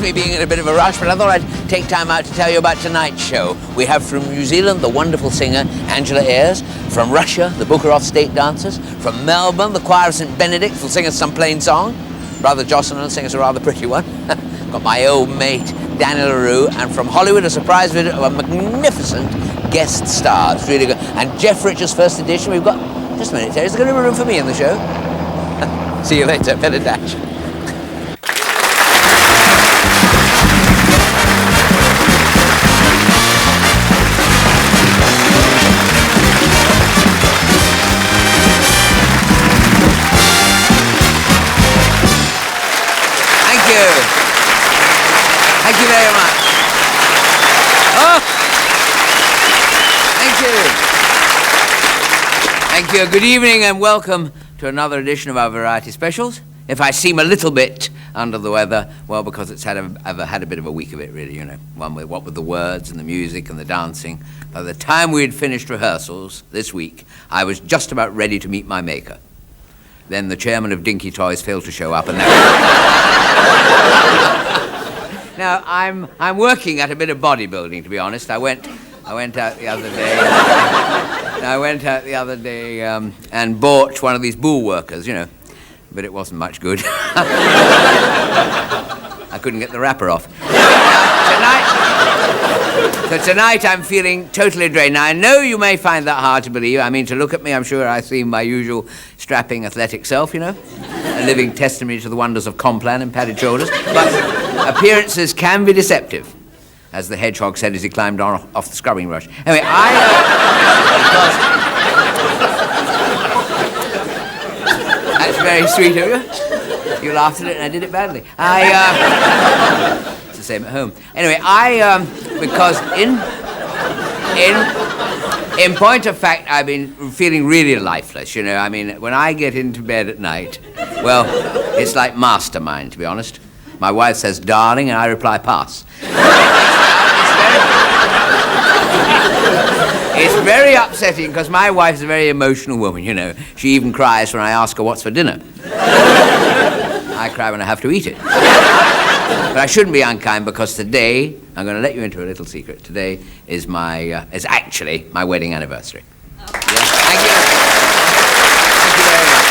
me being in a bit of a rush, but I thought I'd take time out to tell you about tonight's show. We have from New Zealand the wonderful singer Angela Ayres, from Russia the Bukharov State Dancers, from Melbourne the Choir of St Benedict will sing us some plain song. Brother Jocelyn will sing us a rather pretty one. Got my old mate Daniel LaRue, and from Hollywood a surprise visit of a magnificent guest star. It's really good. And Jeff Richards' first edition. We've got just a minute, Terry. Is there going to be room for me in the show? See you later. Better dash. Thank you very much. Oh! Thank you. Good evening and welcome to another edition of our variety specials. If I seem a little bit under the weather, well, because I've had a bit of a week of it, really, you know. What with the words and the music and the dancing. By the time we had finished rehearsals this week, I was just about ready to meet my maker. Then the chairman of Dinky Toys failed to show up, and now I'm working at a bit of bodybuilding, to be honest. I went out the other day. And bought one of these bull workers, you know, but it wasn't much good. I couldn't get the wrapper off. Tonight I'm feeling totally drained. Now I know you may find that hard to believe. I mean, to look at me, I'm sure I seem my usual strapping athletic self, you know, a living testimony to the wonders of Complan and padded shoulders. But appearances can be deceptive, as the hedgehog said as he climbed off the scrubbing brush. Anyway, that's very sweet of you. You laughed at it and I did it badly. It's the same at home. Anyway, because in point of fact, I've been feeling really lifeless, you know. I mean, when I get into bed at night, well, it's like mastermind, to be honest. My wife says, darling, and I reply, pass. It's very upsetting because my wife's a very emotional woman, you know. She even cries when I ask her what's for dinner. I cry when I have to eat it. But I shouldn't be unkind because today, I'm going to let you into a little secret. Today is is actually my wedding anniversary. Oh. Yes. Thank you. Thank you very much.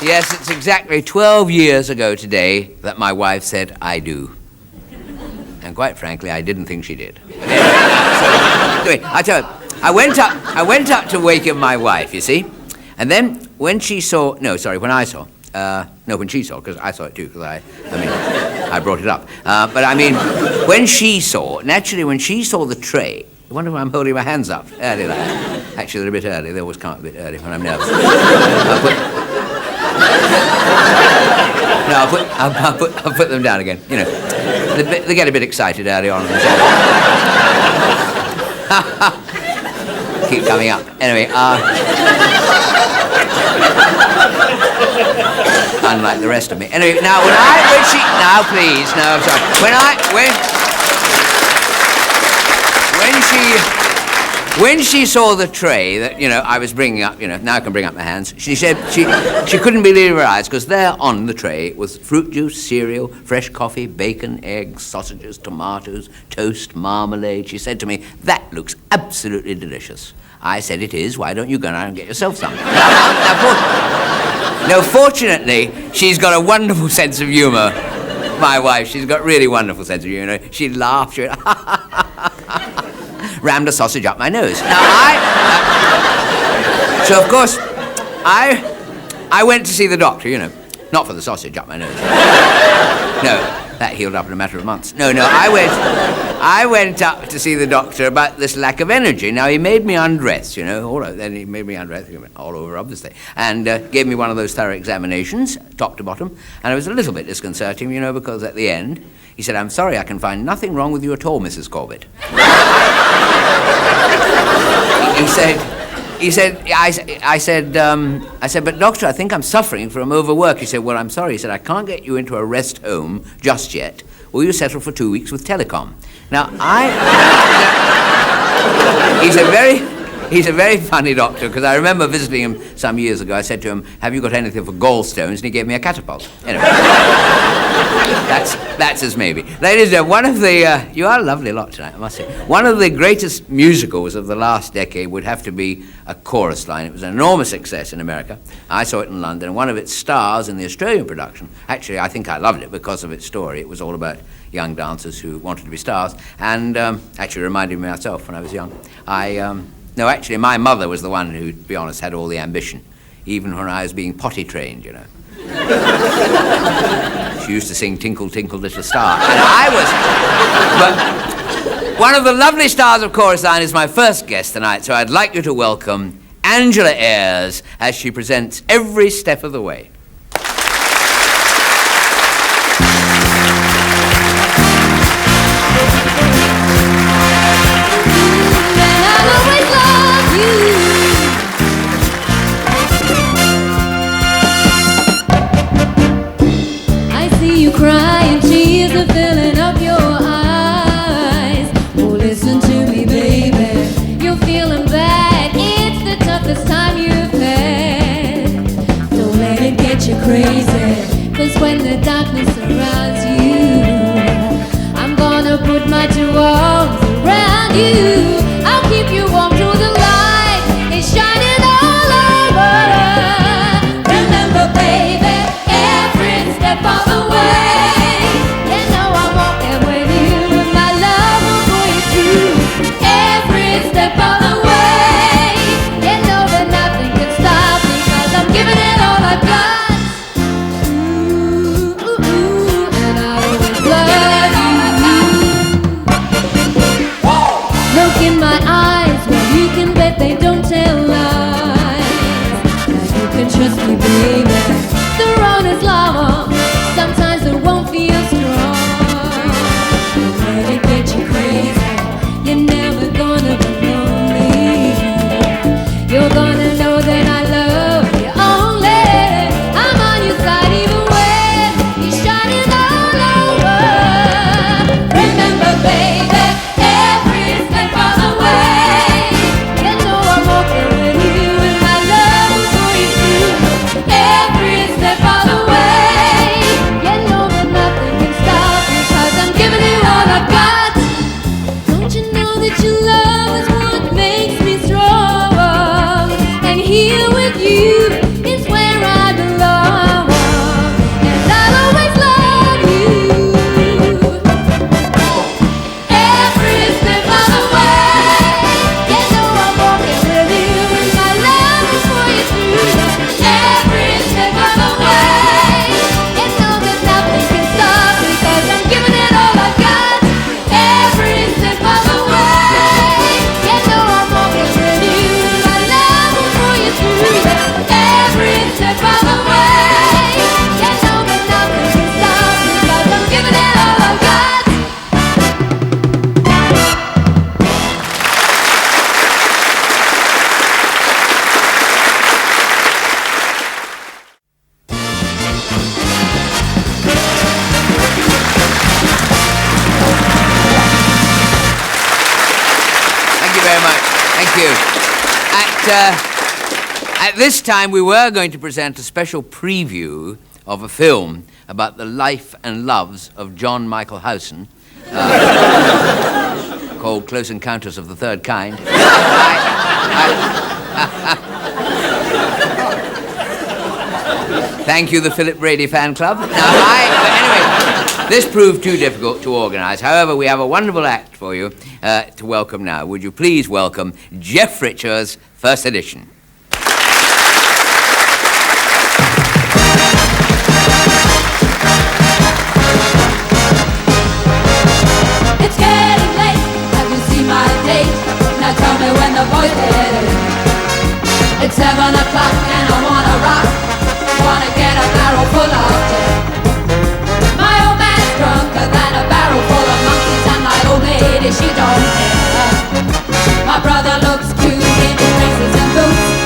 Yes, it's exactly 12 years ago today that my wife said, I do. And quite frankly, I didn't think she did. Anyway, I tell you, I went up to waken my wife, you see, and then when she saw, when she saw, because I saw it too, because I brought it up. But I mean, when she saw the tray, I wonder why I'm holding my hands up early like that. Actually, they're a bit early. They always come up a bit early when I'm nervous. I'll put them down again. You know, they get a bit excited early on. Keep coming up. Anyway, unlike the rest of me. Anyway, now I'm sorry. When she saw the tray that, you know, I was bringing up, you know, now I can bring up my hands, she said she couldn't believe her eyes, because there on the tray was fruit juice, cereal, fresh coffee, bacon, eggs, sausages, tomatoes, toast, marmalade. She said to me, that looks absolutely delicious. I said, it is. Why don't you go now and get yourself some? Now, fortunately, she's got a wonderful sense of humor. My wife, she's got really wonderful sense of humor. She laughed. She went, rammed a sausage up my nose. Now, so of course, I went to see the doctor, you know, not for the sausage up my nose. No, that healed up in a matter of months. No, I went up to see the doctor about this lack of energy. Now, he made me undress, you know, then he made me undress, all over, obviously, and gave me one of those thorough examinations, top to bottom, and it was a little bit disconcerting, you know, because at the end, he said, I'm sorry, I can find nothing wrong with you at all, Mrs. Corbett. I said, but doctor, I think I'm suffering from overwork. He said, well, I'm sorry. He said, I can't get you into a rest home just yet. Will you settle for 2 weeks with telecom? Now, he's a He's a very funny doctor, because I remember visiting him some years ago. I said to him, "Have you got anything for gallstones?" And he gave me a catapult. Anyway, that's as maybe. Ladies and gentlemen, one of the... you are a lovely lot tonight, I must say. One of the greatest musicals of the last decade would have to be A Chorus Line. It was an enormous success in America. I saw it in London, and one of its stars in the Australian production, actually, I think I loved it because of its story. It was all about young dancers who wanted to be stars, and actually reminded me of myself when I was young. No, actually, my mother was the one who, to be honest, had all the ambition, even when I was being potty trained, you know. She used to sing Tinkle, Tinkle, Little Star, and I was... But one of the lovely stars of Chorus Line is my first guest tonight, so I'd like you to welcome Angela Ayres as she presents Every Step of the Way. Crying, tears are filling up your eyes. Oh, listen to me, baby. You're feeling bad. It's the toughest time you've had. Don't let it get you crazy, 'cause when the darkness surrounds you, I'm gonna put my 2 arms around you. I'll keep you warm till the light is shining all over. Remember, baby, every step of the way. They don't tell lies. Now you can trust me, baby. The road is long. Sometimes it won't feel strong. Don't let it get you crazy. You're never gonna be lonely. You're gonna know that I love you only. I'm on your side even when you're shining all over. Remember, baby, every step of the way. At this time, we were going to present a special preview of a film about the life and loves of John Michael Howson, called Close Encounters of the Third Kind. Thank you, the Philip Brady fan club. Anyway, this proved too difficult to organize. However, we have a wonderful act for you to welcome now. Would you please welcome Jeff Richards, First Edition. It's getting late. Have you seen my date? Now tell me when the boys get in. It's 7 o'clock and I wanna rock. Wanna get a barrel full of gin. My old man's drunker than a barrel full of monkeys, and my old lady, she don't care. My brother looks cute in his braces and boots.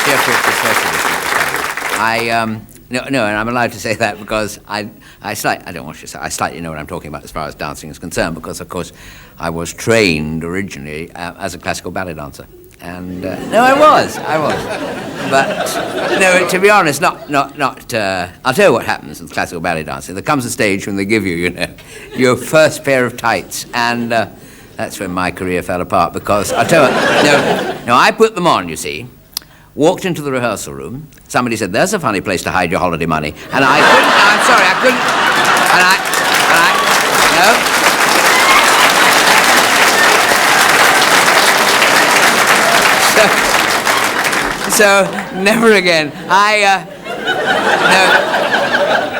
Jeffrey, it's first edition. No, and I'm allowed to say that because I don't want to say, I slightly know what I'm talking about as far as dancing is concerned, because of course I was trained originally as a classical ballet dancer. And no, I was. But no, to be honest, not. I'll tell you what happens in classical ballet dancing. There comes a stage when they give you, your first pair of tights, and that's when my career fell apart. Because I'll tell you, no, I put them on. You see, walked into the rehearsal room. Somebody said, "There's a funny place to hide your holiday money," and I couldn't. I'm sorry, I couldn't. No. So never again. No.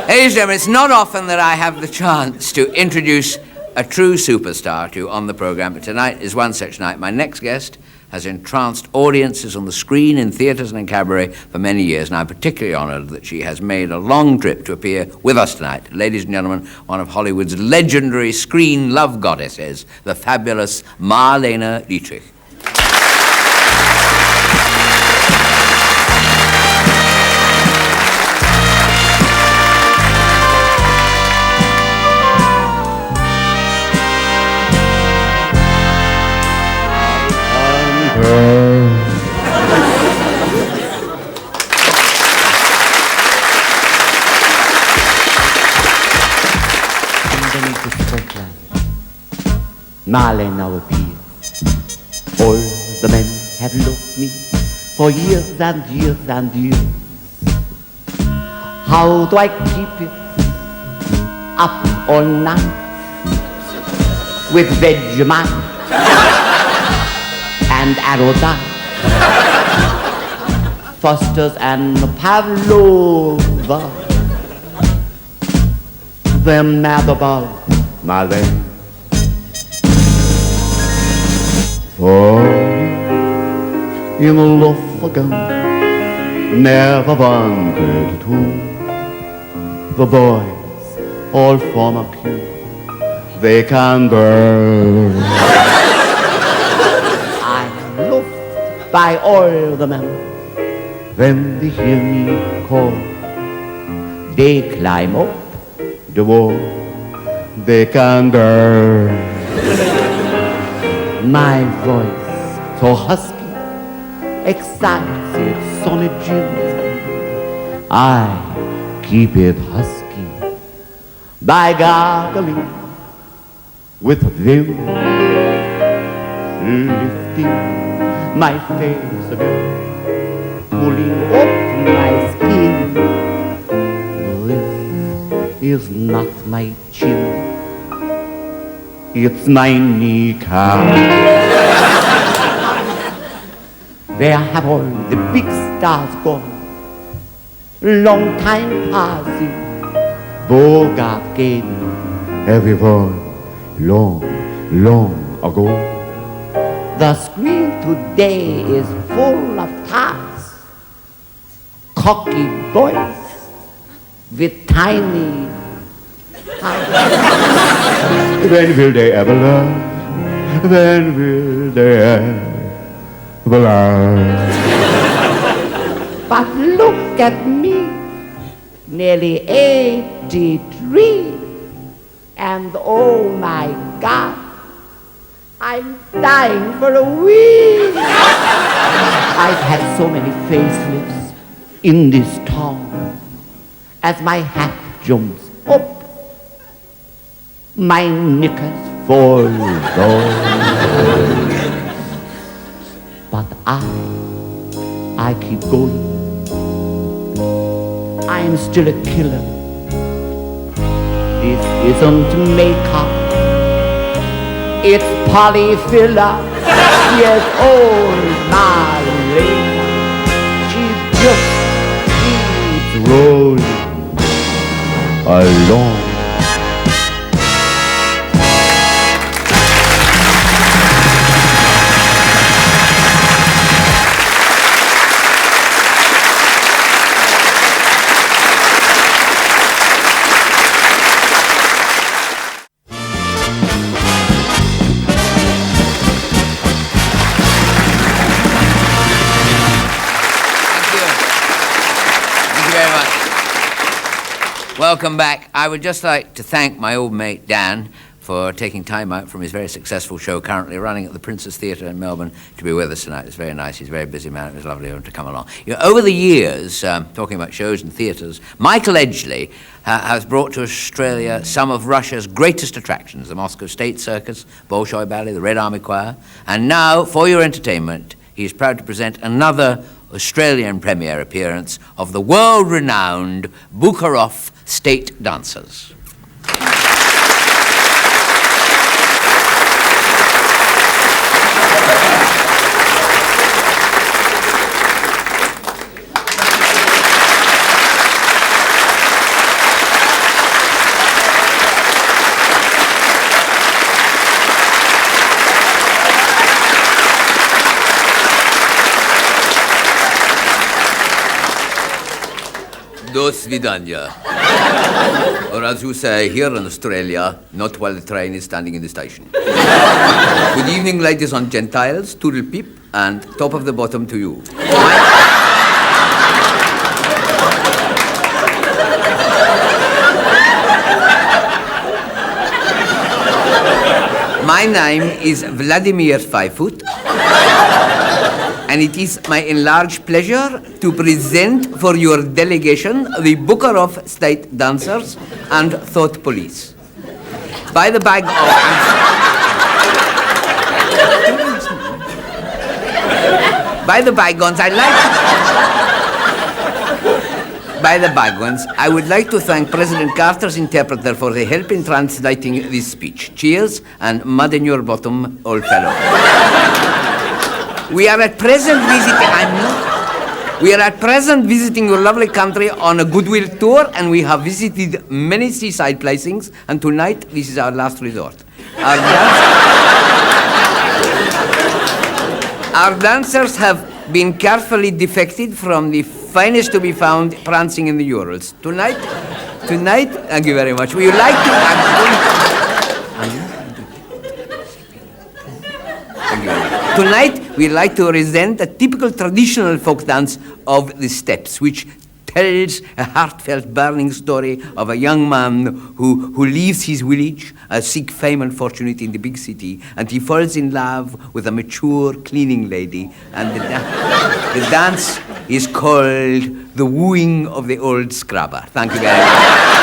Ladies and gentlemen, it's not often that I have the chance to introduce a true superstar to you on the program, but tonight is one such night. My next guest has entranced audiences on the screen, in theaters and in cabaret for many years, and I'm particularly honored that she has made a long trip to appear with us tonight. Ladies and gentlemen, one of Hollywood's legendary screen love goddesses, the fabulous Marlene Dietrich. Marlene now appears. All the men have loved me for years and years and years. How do I keep it up all night with Vegemite and Arodite, Foster's and Pavlova? They're mad about Marlene. For in love again, never wanted to. The boys all form a queue, they can burn. I'm loved by all the men. When they hear me call, they climb up the wall, they can burn. My voice, so husky, excites its sonny Jim. I keep it husky by gargling with vim, lifting my face again, pulling up my skin. This is not my chin, it's my kneecap. Where have all the big stars gone? Long time passing, Bogart gave me everyone long, long ago. The screen today is full of tarts, cocky boys with tiny hearts. When will they ever learn? When will they ever learn? But look at me, nearly 83, and oh my God, I'm dying for a wee. I've had so many facelifts in this town. As my hat jumps up, my knickers fall down. But I keep going. I'm still a killer. This isn't makeup, it's polyfiller. Yes, old Marlene, she just keeps rolling along. very much. Welcome back. I would just like to thank my old mate Dan for taking time out from his very successful show currently running at the Princess Theatre in Melbourne to be with us tonight. It's very nice. He's a very busy man. It was lovely of him to come along. You know, over the years, talking about shows and theatres, Michael Edgley has brought to Australia some of Russia's greatest attractions, the Moscow State Circus, Bolshoi Ballet, the Red Army Choir, and now, for your entertainment, he is proud to present another Australian premiere appearance of the world-renowned Bukharov State Dancers. Do svidanya. Or as you say here in Australia, not while the train is standing in the station. Good evening, ladies and gentiles, toodle peep, and top of the bottom to you. My name is Vladimir Fivefoot. And it is my enlarged pleasure to present for your delegation the Bukharov State Dancers and Thought Police. By the bygones, I would like to thank President Carter's interpreter for the help in translating this speech. Cheers and mud in your bottom, old fellow. We are at present visiting your lovely country on a goodwill tour, and we have visited many seaside placings, and tonight this is our last resort. Our dancers have been carefully defected from the finest to be found prancing in the Urals. Tonight, thank you very much. We would like to Tonight, we'd like to present a typical traditional folk dance of the steppes, which tells a heartfelt, burning story of a young man who leaves his village, seek fame and fortune in the big city, and he falls in love with a mature cleaning lady, and the dance is called the wooing of the old scrubber. Thank you very much.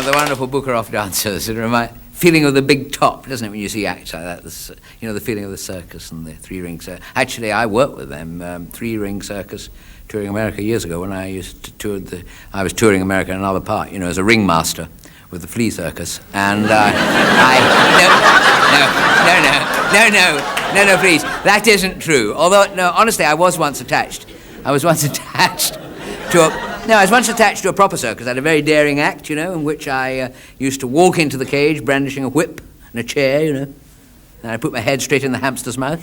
of the wonderful Bukharov dancers. It reminds feeling of the big top, doesn't it, when you see acts like that? This, you know, the feeling of the circus and the three-ring circus. Actually, I worked with them, three-ring circus, touring America years ago when I used to tour I was touring America in another part, you know, as a ringmaster with the flea circus. And no, please. That isn't true. Although, no, honestly, I was once attached to a proper circus. I had a very daring act, you know, in which I used to walk into the cage brandishing a whip and a chair, you know, and I put my head straight in the hamster's mouth.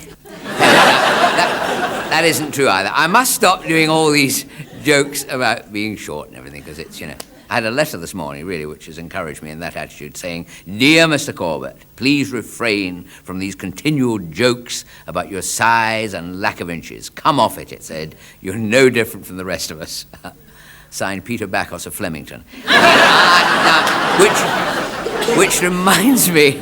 That isn't true either. I must stop doing all these jokes about being short and everything, because it's, you know... I had a letter this morning, really, which has encouraged me in that attitude, saying, "Dear Mr. Corbett, please refrain from these continual jokes about your size and lack of inches. Come off it," it said. "You're no different from the rest of us." Signed, Peter Bacchus of Flemington. Which reminds me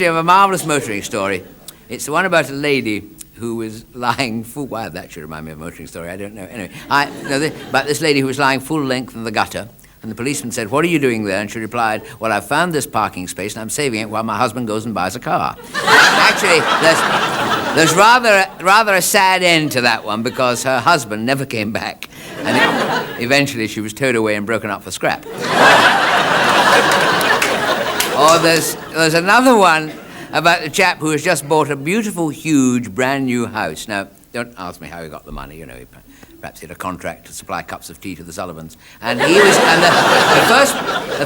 of a marvellous motoring story. It's the one about a lady who was lying full... Well, that should remind me of a motoring story, I don't know. Anyway, about this lady who was lying full length in the gutter, and the policeman said, "What are you doing there?" And she replied, "Well, I've found this parking space and I'm saving it while my husband goes and buys a car." Actually, there's rather a sad end to that one, because her husband never came back, and eventually she was towed away and broken up for scrap. Or there's another one about the chap who has just bought a beautiful, huge, brand-new house. Now, don't ask me how he got the money, you know, perhaps he had a contract to supply cups of tea to the Sullivans. And he was, and the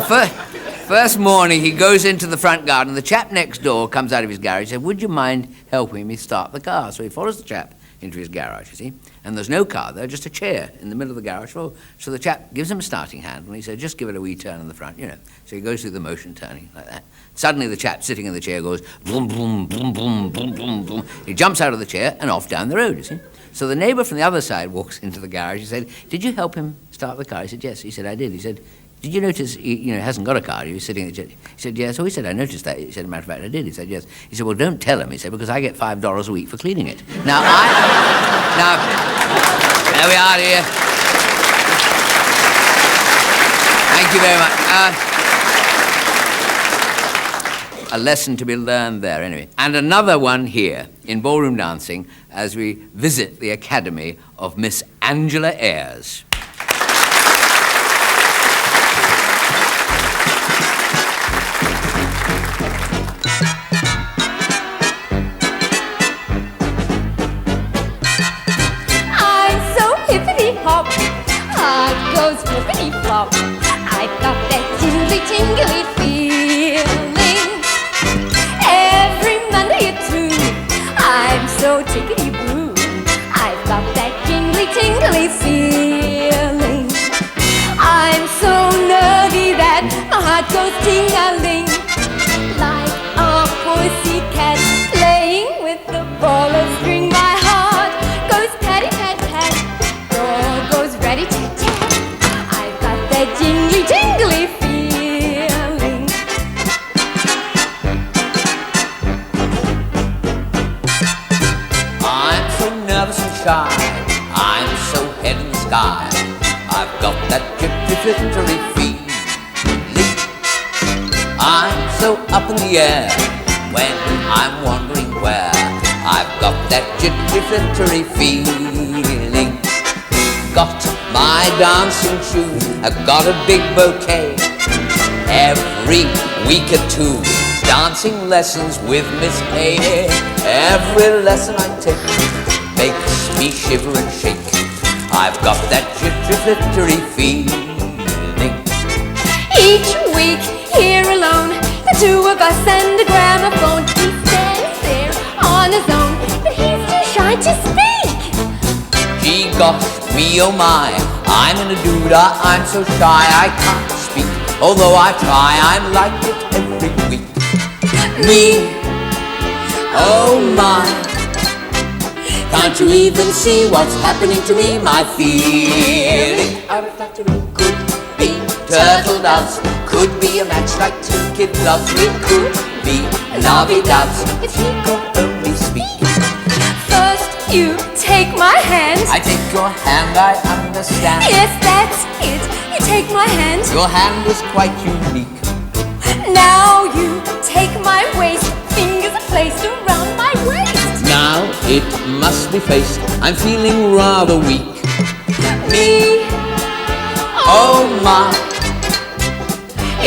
first morning he goes into the front garden, and the chap next door comes out of his garage and said, "Would you mind helping me start the car?" So he follows the chap into his garage, you see, and there's no car there, just a chair in the middle of the garage floor. So the chap gives him a starting handle, and he said, "Just give it a wee turn in the front," you know. So he goes through the motion, turning like that. Suddenly the chap sitting in the chair goes, boom, boom, boom, boom, boom, boom, boom. He jumps out of the chair and off down the road, you see. So the neighbour from the other side walks into the garage. He said, "Did you help him start the car?" He said, "Yes." He said, "I did." He said, "Did you notice he hasn't got a car? He was sitting in the chair." He said, "Yes." So he said, "I noticed that." He said, "Matter of fact, I did." He said, "Yes." He said, "Well, don't tell him." He said, "Because I get $5 a week for cleaning it." Now, there we are, dear. Thank you very much. A lesson to be learned there, anyway. And another one here in ballroom dancing as we visit the Academy of Miss Angela Ayres. I'm so hippity-hop, heart goes flippity-flop. I got that tingly-tingly feeling. Every Monday at 2, I'm so tickety-boo. I've got that tingly-tingly feeling. I'm so nerdy that my heart goes ting-a-ling, like a pussycat playing with the ball of string. My heart goes patty-pat-pat, door goes ratty-tat-tat. I've got that jingly-jingly feeling. I'm so nervous and shy, I'm so head in the sky. I've got that jittery feeling. I'm so up in the air when I'm wondering where. I've got that jittery feeling. Got my dancing shoes, I've got a big bouquet. Every week or two, dancing lessons with Miss A. Every lesson I take makes me shiver and shake. I've got that jittery feeling. Each week, here alone, the two of us and a gramophone. He stands there on his own, but he's too shy to speak. Gee gosh, me oh my, I'm in a doodah, I'm so shy I can't speak. Although I try, I'm like it every week. Me, oh my, can't you even see what's happening to me? My feeling out of factory could be turtle doves, could be a match like two kid gloves. We could be lovey-doves if he could only speak. First you take take my hand. I take your hand, I understand. Yes, that's it. You take my hand. Your hand is quite unique. Now you take my waist. Fingers are placed around my waist. Now it must be faced, I'm feeling rather weak. Me, Oh my,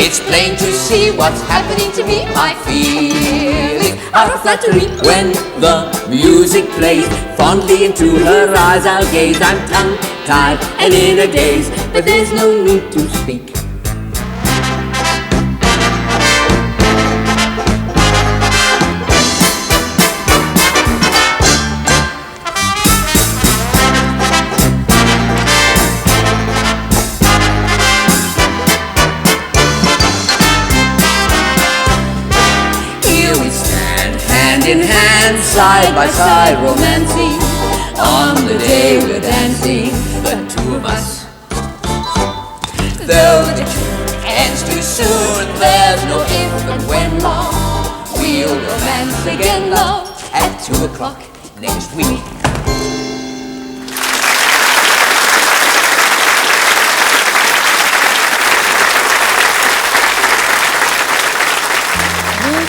it's plain to see what's happening to me. My feelings are of flattery. When the music plays, fondly into her eyes I'll gaze. I'm tongue-tied and in a daze, but there's no need to speak. In hand, side by side, romancing. On the day we're dancing, the two of us. Though the truth ends too soon, there's no if and when, love. We'll romance again, love, at 2 o'clock next week.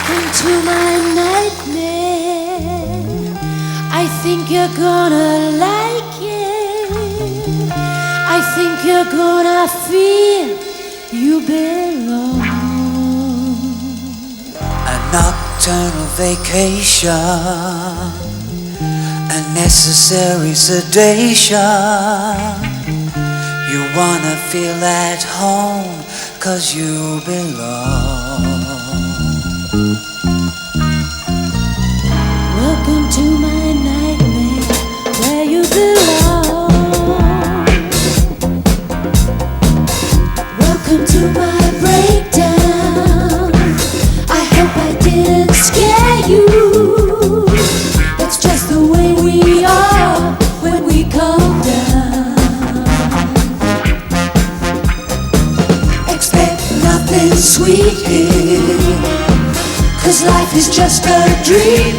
welcome to my nightmare. I think you're gonna like it. I think you're gonna feel you belong. A nocturnal vacation, a necessary sedation. You wanna feel at home 'cause you belong. Welcome to my nightmare, where you belong. Welcome to my breakdown. I hope I didn't scare you. That's just the way we are when we calm down. Expect nothing sweet here, 'cause life is just a dream.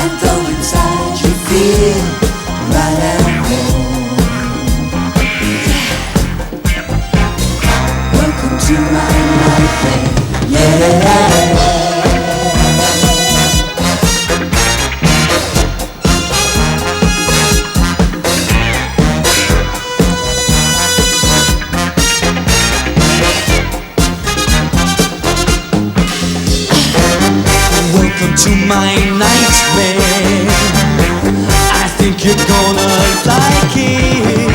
And though inside you feel right at home, welcome to my nightmare, yeah. Welcome to my nightmare. I think you're gonna like it.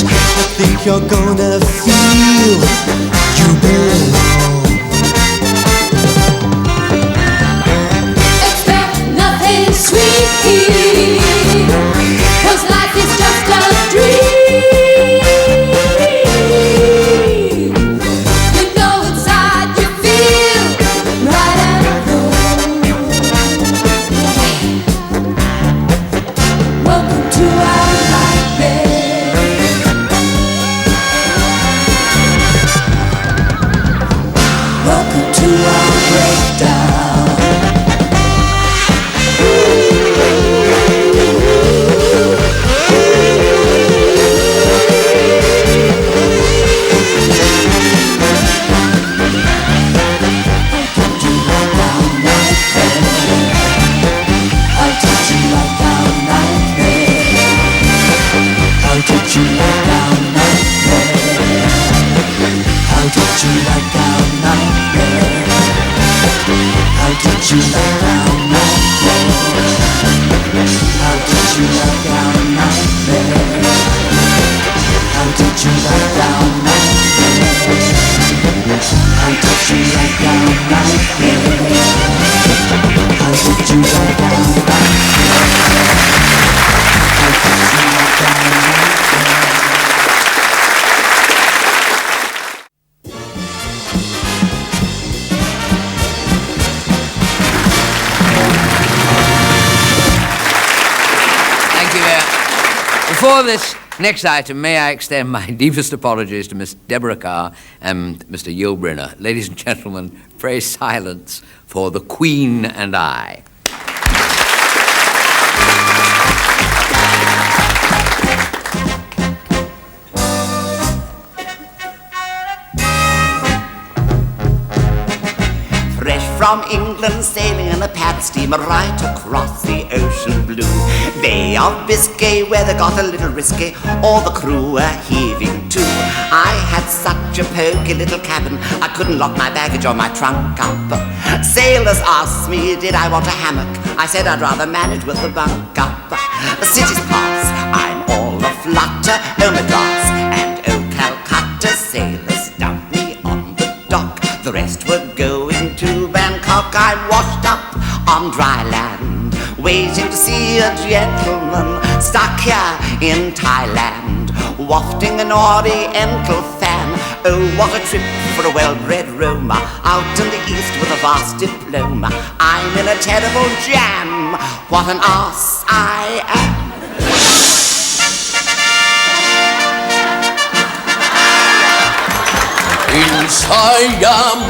I think you're gonna feel you belong. Expect nothing sweet, 'cause life is just a dream. You know inside you feel right at home. Welcome to our nightmare. Welcome to our breakdown. How did you like our nightmare? How did you like our nightmare? How did you like our nightmare? How did you like our nightmare? How did you like our nightmare? How did you like our nightmare? How did you like our nightmare? How did you like our Thank you there. Before this next item, may I extend my deepest apologies to Miss Deborah Carr and Mr. Yulbrunner. Ladies and gentlemen, pray silence for the Queen and I. from England, sailing in a paddle steamer right across the ocean blue. Bay of Biscay, weather got a little risky, all the crew were heaving to. I had such a poky little cabin, I couldn't lock my baggage or my trunk up. Sailors asked me, did I want a hammock? I said I'd rather manage with the bunk up. The city's pass, I'm all aflutter. Oh Madras and oh Calcutta, sailors dumped me on the dock. The rest were going to Bangkok. I'm washed up on dry land, waiting to see a gentleman stuck here in Thailand, wafting an oriental fan. Oh, what a trip for a well-bred roamer, out in the east with a vast diploma. I'm in a terrible jam, what an ass I am. In Siam,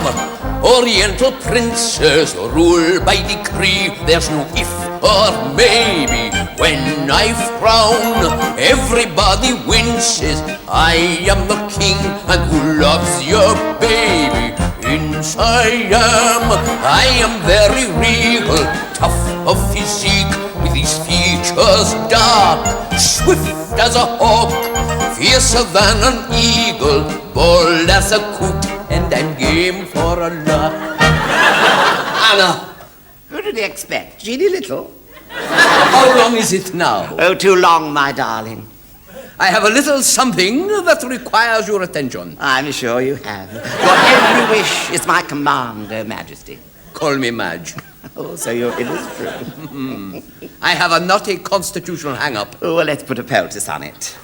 Oriental princes rule by decree. There's no if or maybe. When I frown, everybody winces. I am the king, and who loves your baby? In Siam, I am very regal, tough of physique, with these features dark, swift as a hawk, fiercer than an eagle, bold as a coot, and I'm game for a lark. Anna, Who did he expect? Jeannie Little? how long is it now? Oh, too long, my darling. I have a little something that requires your attention. I'm sure you have. Your every wish is my command, oh Majesty. Call me Madge. Oh, so it is true. I have a naughty constitutional hang-up. Oh, well, let's put a poultice on it.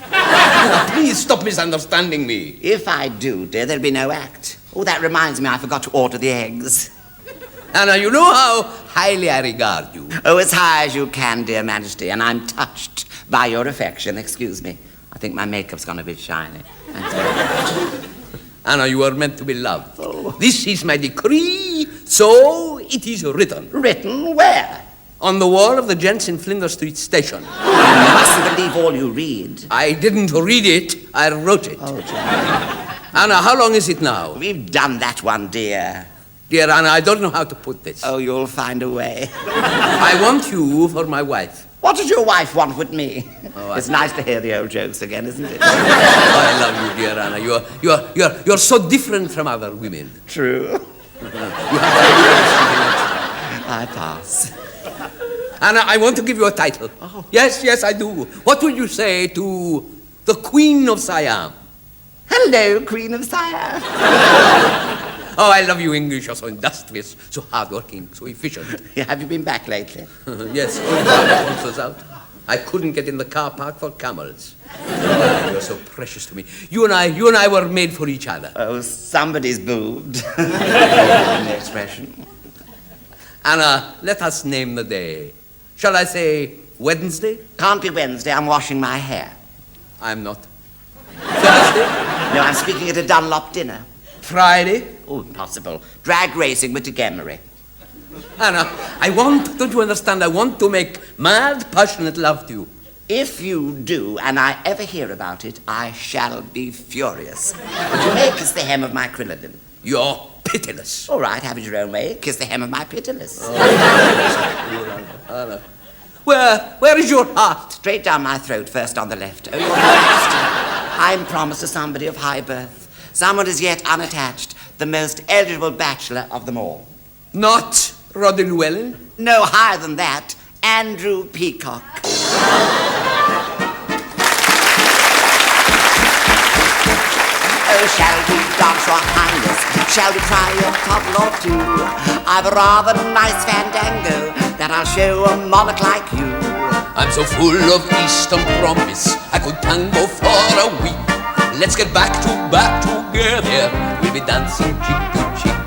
Please stop misunderstanding me. If I do, dear, there'll be no act. Oh, that reminds me, I forgot to order the eggs. Anna, you know how highly I regard you. Oh, as high as you can, dear Majesty, and I'm touched by your affection. Excuse me. I think my makeup's gone a bit shiny. Anna, you are meant to be loved. Oh. This is my decree, so it is written. Written where? On the wall of the gents in Flinders Street Station. You mustn't believe all you read. I didn't read it, I wrote it. Oh, John. Anna, how long is it now? We've done that one, dear. Dear Anna, I don't know how to put this. Oh, you'll find a way. I want you for my wife. What does your wife want with me? Oh, It's nice to hear the old jokes again, isn't it? I love you, dear Anna. You're so different from other women. True. I pass. Anna, I want to give you a title. Oh. Yes, I do. What would you say to the Queen of Siam? Hello, Queen of Siam. Oh, I love you English. You're so industrious, so hardworking, so efficient. Have you been back lately? Yes, all the sponsors out. I couldn't get in the car park for camels. You're so precious to me. You and I were made for each other. Oh, somebody's boobed. The expression. Anna, let us name the day. Shall I say Wednesday? Can't be Wednesday, I'm washing my hair. I'm not. Thursday? No, I'm speaking at a Dunlop dinner. Friday? Oh, impossible. Drag racing with Degemery. Anna, don't you understand? I want to make mad, passionate love to you. If you do, and I ever hear about it, I shall be furious. But you may kiss the hem of my crinoline. You're pitiless. All right, have it your own way. Kiss the hem of my pitiless. Anna, where is your heart? Straight down my throat, first on the left. Oh, Your Majesty, I'm promised to somebody of high birth. Someone as yet unattached, the most eligible bachelor of them all. Not Roddy Llewellyn? No higher than that, Andrew Peacock. Oh, shall we dance, Your Highness? Shall we try a couple or two? I've a rather nice fandango that I'll show a monarch like you. I'm so full of Eastern promise, I could tango for a week. Let's get back together. We'll be dancing cheek to cheek.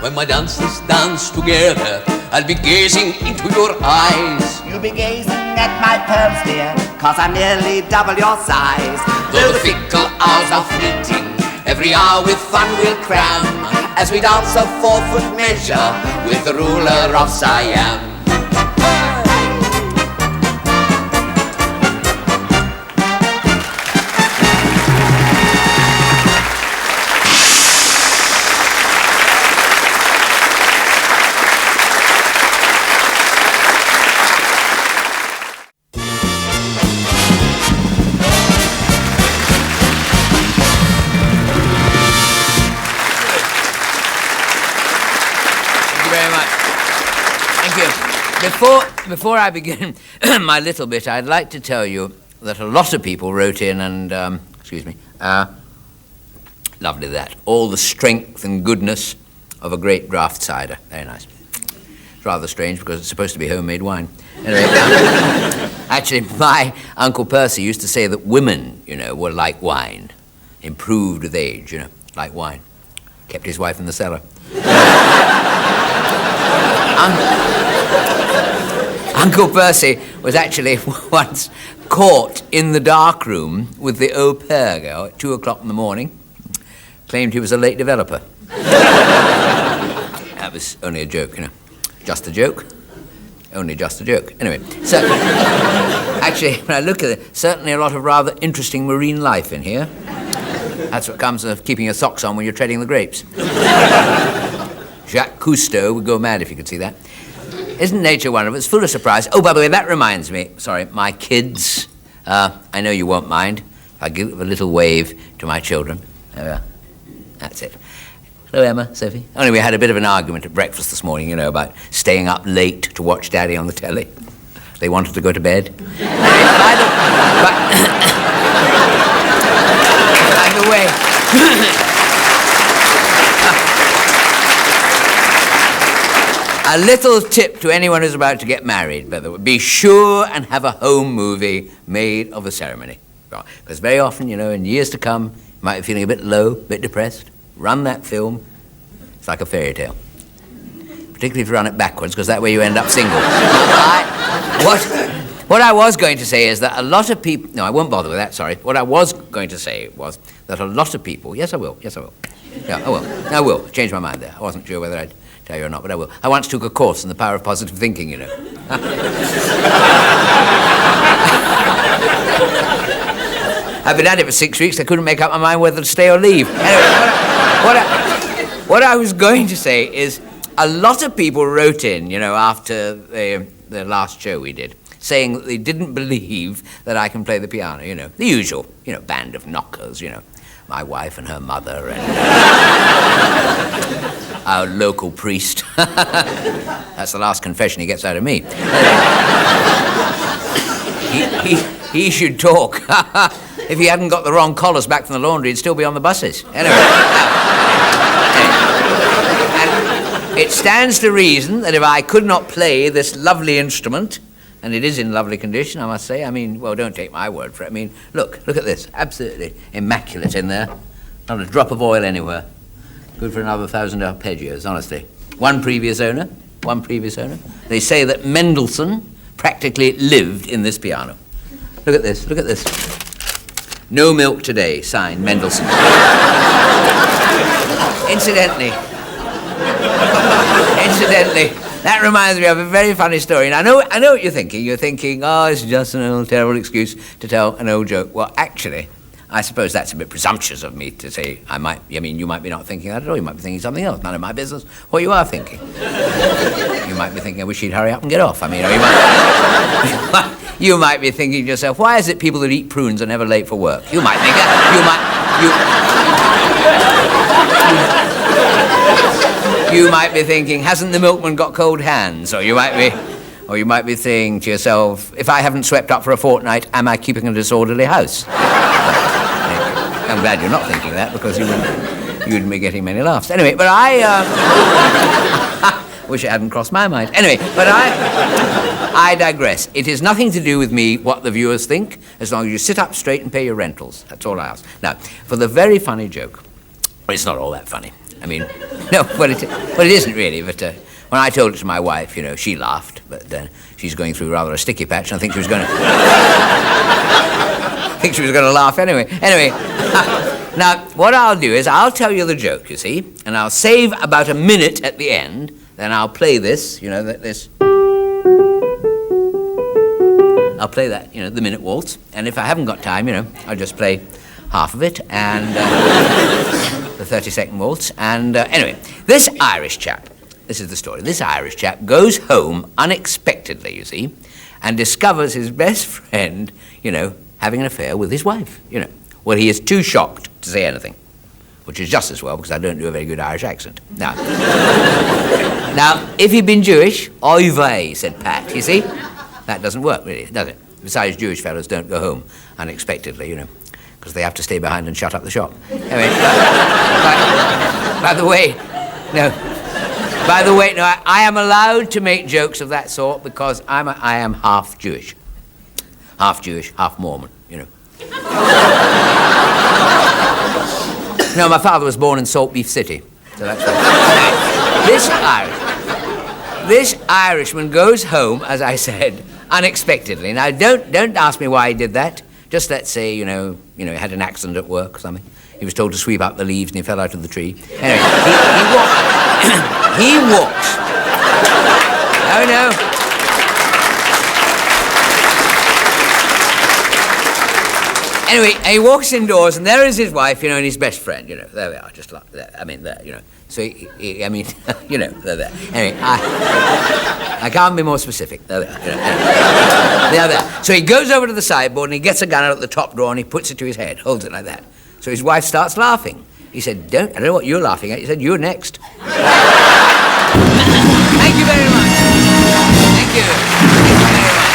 When my dancers dance together, I'll be gazing into your eyes. You'll be gazing at my pearls, dear, 'cause I'm nearly double your size. Though the fickle hours are fleeting, every hour with fun we'll cram, as we dance a 4-foot measure with the ruler of Siam. before I begin my little bit, I'd like to tell you that a lot of people wrote in and, lovely that, all the strength and goodness of a great draft cider. Very nice. It's rather strange because it's supposed to be homemade wine. Anyway, actually, my Uncle Percy used to say that women, were like wine, improved with age, like wine. Kept his wife in the cellar. Uncle Percy was actually once caught in the dark room with the au pair girl at 2 o'clock in the morning. Claimed he was a late developer. That was only a joke, Just a joke. Only just a joke. Anyway, so actually, when I look at it, certainly a lot of rather interesting marine life in here. That's what comes of keeping your socks on when you're treading the grapes. Jacques Cousteau would go mad if you could see that. Isn't nature wonderful? It's full of surprise. Oh, by the way, that reminds me, my kids. I know you won't mind. I'll give a little wave to my children. There we are. That's it. Hello, Emma, Sophie. Only we had a bit of an argument at breakfast this morning, about staying up late to watch Daddy on the telly. They wanted to go to bed. By the way, a little tip to anyone who's about to get married, by the way. Be sure and have a home movie made of the ceremony. Because very often, in years to come, you might be feeling a bit low, a bit depressed. Run that film. It's like a fairy tale. Particularly if you run it backwards, because that way you end up single. What I was going to say is that a lot of people... No, I won't bother with that, sorry. What I was going to say was that a lot of people... Yes, I will. Yeah, I will. Change my mind there. I wasn't sure whether I'd tell you or not, but I will. I once took a course in the power of positive thinking, I've been at it for 6 weeks. I couldn't make up my mind whether to stay or leave. Anyway, what I was going to say is a lot of people wrote in, after the last show we did, saying that they didn't believe that I can play the piano, the usual, band of knockers, my wife and her mother and our local priest. That's the last confession he gets out of me. He should talk. If he hadn't got the wrong collars back from the laundry, he'd still be on the buses. Anyway. And it stands to reason that if I could not play this lovely instrument, and it is in lovely condition, I must say. Don't take my word for it. Look at this. Absolutely immaculate in there. Not a drop of oil anywhere. Good for another 1,000 arpeggios, honestly. One previous owner. They say that Mendelssohn practically lived in this piano. Look at this. No milk today, signed Mendelssohn. Incidentally, that reminds me of a very funny story. And I know what you're thinking. You're thinking, it's just an old terrible excuse to tell an old joke. Well, actually, I suppose that's a bit presumptuous of me to say you might be not thinking that at all. You might be thinking something else. None of my business what you are thinking. You might be thinking, I wish he'd hurry up and get off. You might be thinking to yourself, why is it people that eat prunes are never late for work? You might think that. You might be thinking, hasn't the milkman got cold hands? Or you might be saying to yourself, if I haven't swept up for a fortnight, am I keeping a disorderly house? I'm glad you're not thinking that, because you wouldn't be getting many laughs. Anyway, but I wish it hadn't crossed my mind. Anyway, but I digress. It is nothing to do with me what the viewers think, as long as you sit up straight and pay your rentals. That's all I ask. Now, for the very funny joke, well, it's not all that funny. No, well, it isn't really, but when I told it to my wife, she laughed, but she's going through rather a sticky patch, and I think she was going to laugh anyway. Anyway, now, what I'll do is I'll tell you the joke, you see, and I'll save about a minute at the end, then I'll play this, this. I'll play that, the minute waltz, and if I haven't got time, I'll just play half of it, and the 30-second waltz, and anyway, this Irish chap, this is the story, this Irish chap goes home unexpectedly, you see, and discovers his best friend, having an affair with his wife, Well, he is too shocked to say anything. which is just as well because I don't do a very good Irish accent. Now, if he'd been Jewish, oy vey, said Pat, you see? That doesn't work, really, does it? Besides, Jewish fellows don't go home unexpectedly, because they have to stay behind and shut up the shop. Anyway, by the way, I am allowed to make jokes of that sort because I am half Jewish. Half Jewish, half Mormon, No, my father was born in Salt Beef City, so that's right. This Irishman goes home, as I said, unexpectedly. Now, don't ask me why he did that. Just let's say, he had an accident at work or something. He was told to sweep up the leaves and he fell out of the tree. Anyway, he walks. Oh, no. Anyway, he walks indoors, and there is his wife, and his best friend, There they are, just like that. I mean, there, So, they're there. Anyway, I can't be more specific. They're there. They're there. So he goes over to the sideboard, and he gets a gun out of the top drawer, and he puts it to his head, holds it like that. So his wife starts laughing. He said, I don't know what you're laughing at. He said, you're next. Thank you very much. Thank you. Thank you very much.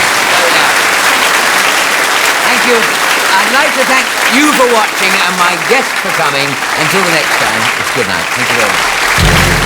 Thank you. I'd like to thank you for watching and my guest for coming. Until the next time, it's good night. Thank you very much.